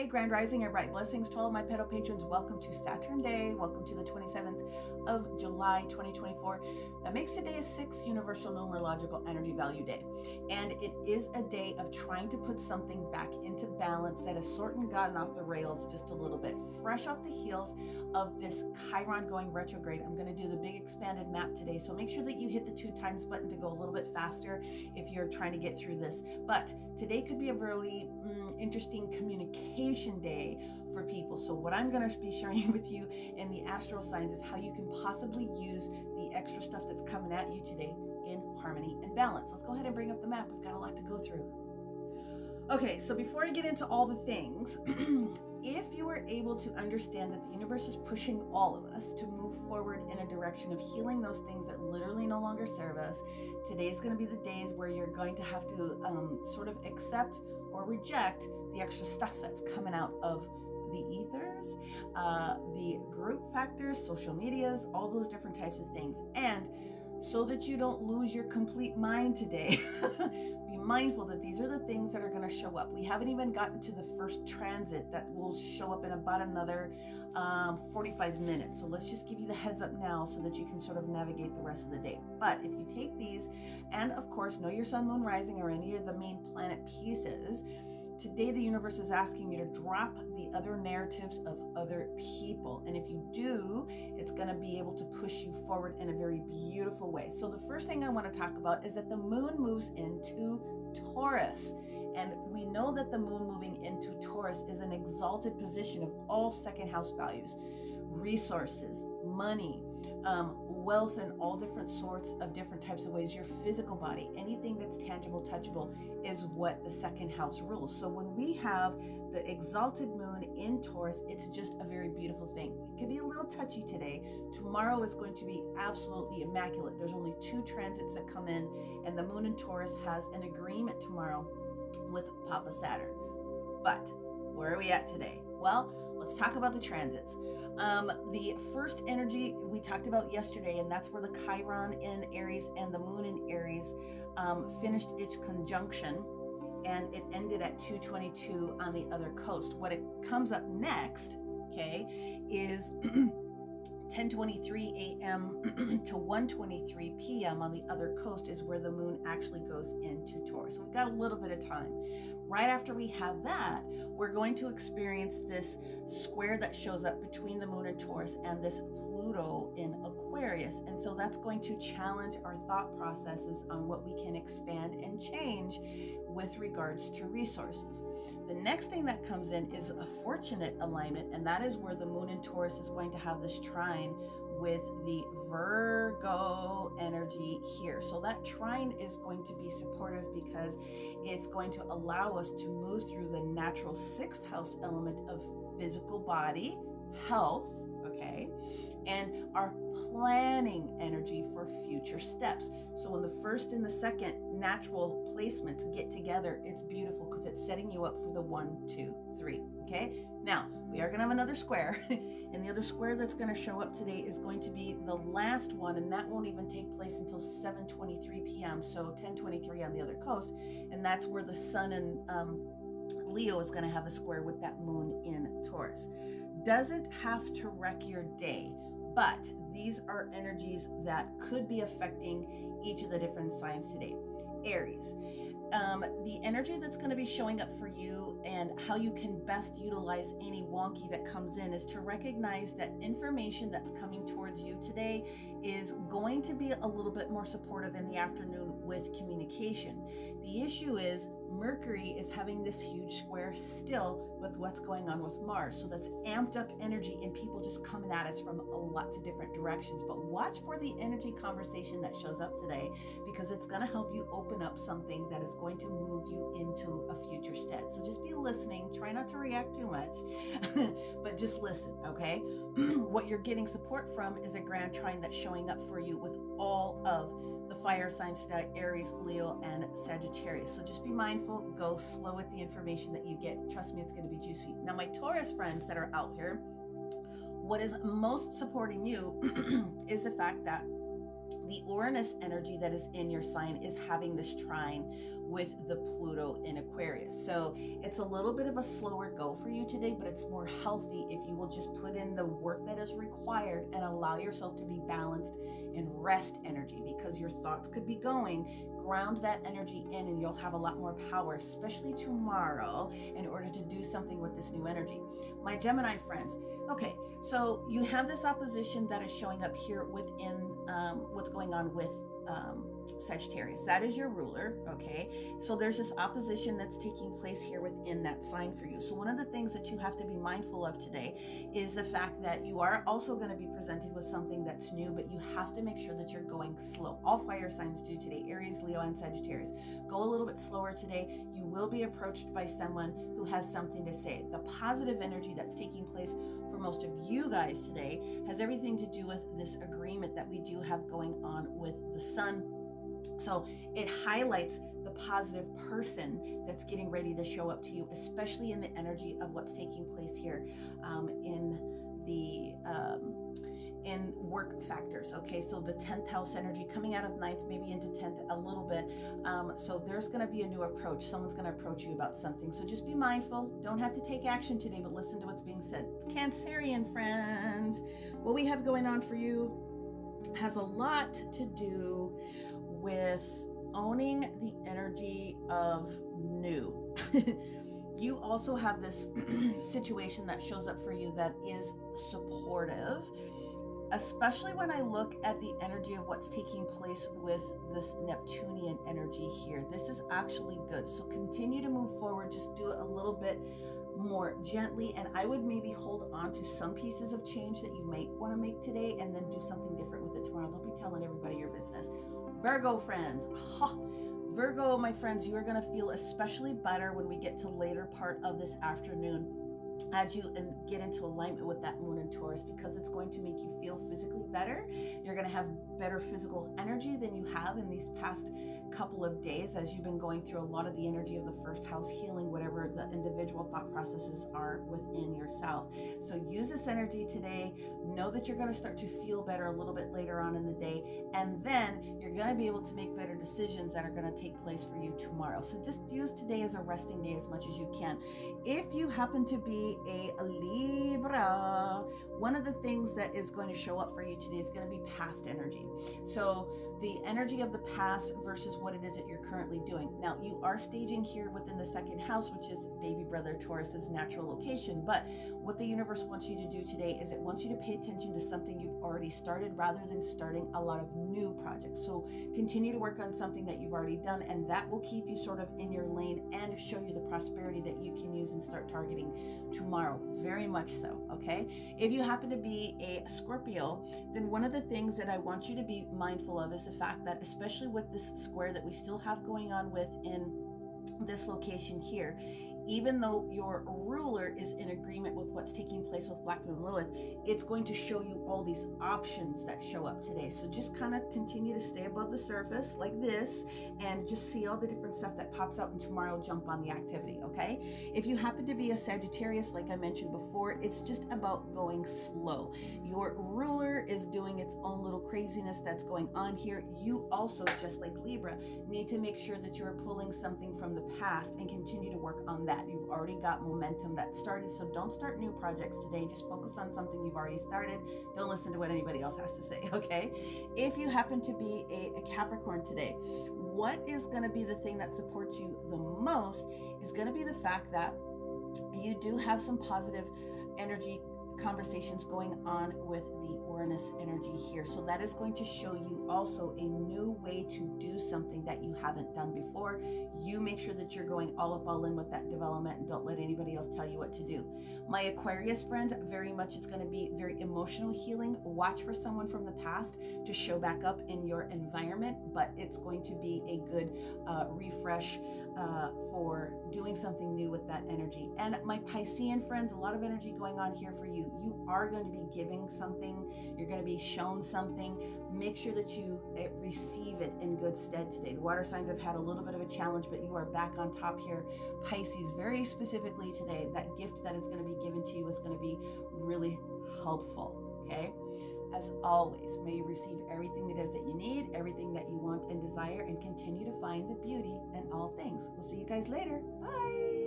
day, Grand Rising, and bright blessings to all of my petal patrons. Welcome to Saturn Day. Welcome to the 27th of July, 2024. That makes today a 6 Universal Numerological Energy Value Day. And it is a day of trying to put something back into balance that has sort of gotten off the rails just a little bit. Fresh off the heels of this Chiron going retrograde, I'm going to do the big expanded map today. So make sure that you hit the 2 times button to go a little bit faster if you're trying to get through this. But today could be a really interesting communication day for people. So what I'm going to be sharing with you in the astro signs is how you can possibly use the extra stuff that's coming at you today in harmony and balance. Let's go ahead and bring up the map. We've got a lot to go through. Okay, so before I get into all the things, if you were able to understand that the universe is pushing all of us to move forward in a direction of healing those things that literally no longer serve us, today's going to be the days where you're going to have to sort of accept or reject the extra stuff that's coming out of the ethers, the group factors, social medias, all those different types of things. And so that you don't lose your complete mind today, be mindful that these are the things that are going to show up. We haven't even gotten to the first transit that will show up in about another 45 minutes. So let's just give you the heads up now so that you can sort of navigate the rest of the day. But if you take these and of course know your sun, moon, rising, or any of the main planet pieces, today the universe is asking you to drop the other narratives of other people. And if you do, it's going to be able to push you forward in a very beautiful way. So the first thing I want to talk about is that the moon moves into Taurus. And we know that the moon moving into Taurus is an exalted position of all second house values, resources, money, wealth in all different sorts of different types of ways. Your physical body, anything that's tangible, touchable, is what the second house rules. So when we have the exalted moon in Taurus, it's just a very beautiful thing. It could be a little touchy today. Tomorrow is going to be absolutely immaculate. There's only 2 transits that come in, and the moon in Taurus has an agreement tomorrow with Papa Saturn. But where are we at today? Well, let's talk about the transits. The first energy we talked about yesterday, and that's where the Chiron in Aries and the moon in Aries finished its conjunction, and it ended at 2:22 on the other coast. What it comes up next, okay, is 10:23 a.m. to 1:23 p.m. on the other coast is where the moon actually goes into Taurus. So we've got a little bit of time. Right after we have that, we're going to experience this square that shows up between the moon and Taurus and this Pluto in Aquarius. And so that's going to challenge our thought processes on what we can expand and change with regards to resources. The next thing that comes in is a fortunate alignment, and that is where the moon in Taurus is going to have this trine with the Virgo energy here. So that trine is going to be supportive because it's going to allow us to move through the natural 6th house element of physical body, health, okay, and our planning energy for future steps. So when the first and the second natural placements get together, it's beautiful because it's setting you up for the 1, 2, 3. Okay, now we are going to have another square, and the other square that's going to show up today is going to be the last one, and that won't even take place until 7:23 p.m. So 10:23 on the other coast, and that's where the sun and Leo is going to have a square with that moon in Taurus. Doesn't have to wreck your day, but these are energies that could be affecting each of the different signs today. Aries, the energy that's going to be showing up for you and how you can best utilize any wonky that comes in is to recognize that information that's coming towards you today is going to be a little bit more supportive in the afternoon with communication. The issue is Mercury is having this huge square still with what's going on with Mars. So that's amped up energy and people just coming at us from lots of different directions. But watch for the energy conversation that shows up today, because it's going to help you open up something that is going to move you into a future stead. So just be listening. Try not to react too much, but just listen, okay? What you're getting support from is a grand trine that's showing up for you with all of the fire signs today, Aries, Leo, and Sagittarius. So just be mindful, go slow with the information that you get. Trust me, it's going to be juicy. Now, my Taurus friends that are out here, what is most supporting you is the fact that the Uranus energy that is in your sign is having this trine with the Pluto in Aquarius. So it's a little bit of a slower go for you today, but it's more healthy if you will just put in the work that is required and allow yourself to be balanced in rest energy, because your thoughts could be going. Ground that energy in and you'll have a lot more power, especially tomorrow, in order to do something with this new energy. My Gemini friends, okay, so you have this opposition that is showing up here within what's going on with Sagittarius. That is your ruler, okay? So there's this opposition that's taking place here within that sign for you. So one of the things that you have to be mindful of today is the fact that you are also going to be presented with something that's new, but you have to make sure that you're going slow. All fire signs do today, Aries, Leo, and Sagittarius. Go a little bit slower today. You will be approached by someone who has something to say. The positive energy that's taking place for most of you guys today has everything to do with this agreement that we do have going on with the sun. So it highlights the positive person that's getting ready to show up to you, especially in the energy of what's taking place here in work factors. Okay, so the 10th house energy coming out of 9th, maybe into 10th a little bit. So there's going to be a new approach. Someone's going to approach you about something. So just be mindful. Don't have to take action today, but listen to what's being said. Cancerian friends, what we have going on for you has a lot to do with owning the energy of new. You also have this situation that shows up for you that is supportive, especially when I look at the energy of what's taking place with this Neptunian energy here. This is actually good. So continue to move forward. Just do it a little bit more gently, and I would maybe hold on to some pieces of change that you might want to make today and then do something different with it tomorrow. Don't be telling everybody your business. Virgo friends, Virgo, my friends, you are going to feel especially better when we get to later part of this afternoon as you get into alignment with that moon in Taurus, because it's going to make you feel physically better. You're going to have better physical energy than you have in these past couple of days, as you've been going through a lot of the energy of the first house, healing whatever the individual thought processes are within yourself. So use this energy today. Know that you're going to start to feel better a little bit later on in the day, and then you're going to be able to make better decisions that are going to take place for you tomorrow. So just use today as a resting day as much as you can. If you happen to be a Libra, one of the things that is going to show up for you today is going to be past energy. So the energy of the past versus what it is that you're currently doing. Now, you are staging here within the second house, which is baby brother Taurus's natural location. But what the universe wants you to do today is it wants you to pay attention to something you've already started rather than starting a lot of new projects. So continue to work on something that you've already done, and that will keep you sort of in your lane and show you the prosperity that you can use and start targeting tomorrow. Very much so, okay? If you happen to be a Scorpio, then one of the things that I want you to be mindful of is the fact that, especially with this square that we still have going on within this location here, even though your ruler is in agreement with what's taking place with Black Moon Lilith, it's going to show you all these options that show up today. So just kind of continue to stay above the surface like this and just see all the different stuff that pops out, and tomorrow jump on the activity, okay? If you happen to be a Sagittarius, like I mentioned before, it's just about going slow. Your ruler is doing its own little craziness that's going on here. You also, just like Libra, need to make sure that you're pulling something from the past and continue to work on that. You've already got momentum that started, so don't start new projects today. Just focus on something you've already started. Don't listen to what anybody else has to say, okay? If you happen to be a Capricorn today, what is going to be the thing that supports you the most is going to be the fact that you do have some positive energy conversations going on with the Uranus energy here. So that is going to show you also a new way to do something that you haven't done before. You make sure that you're going all up, all in with that development, and don't let anybody else tell you what to do. My Aquarius friends, very much it's going to be very emotional healing. Watch for someone from the past to show back up in your environment, but it's going to be a good refresh for doing something new with that energy. And my Piscean friends, a lot of energy going on here for you. You are going to be giving something. You're going to be shown something. Make sure that you receive it in good stead today. The water signs have had a little bit of a challenge, but you are back on top here. Pisces, very specifically today, that gift that is going to be given to you is going to be really helpful, okay? As always, may you receive everything it is that you need, everything that you want and desire, and continue to find the beauty in all things. We'll see you guys later. Bye.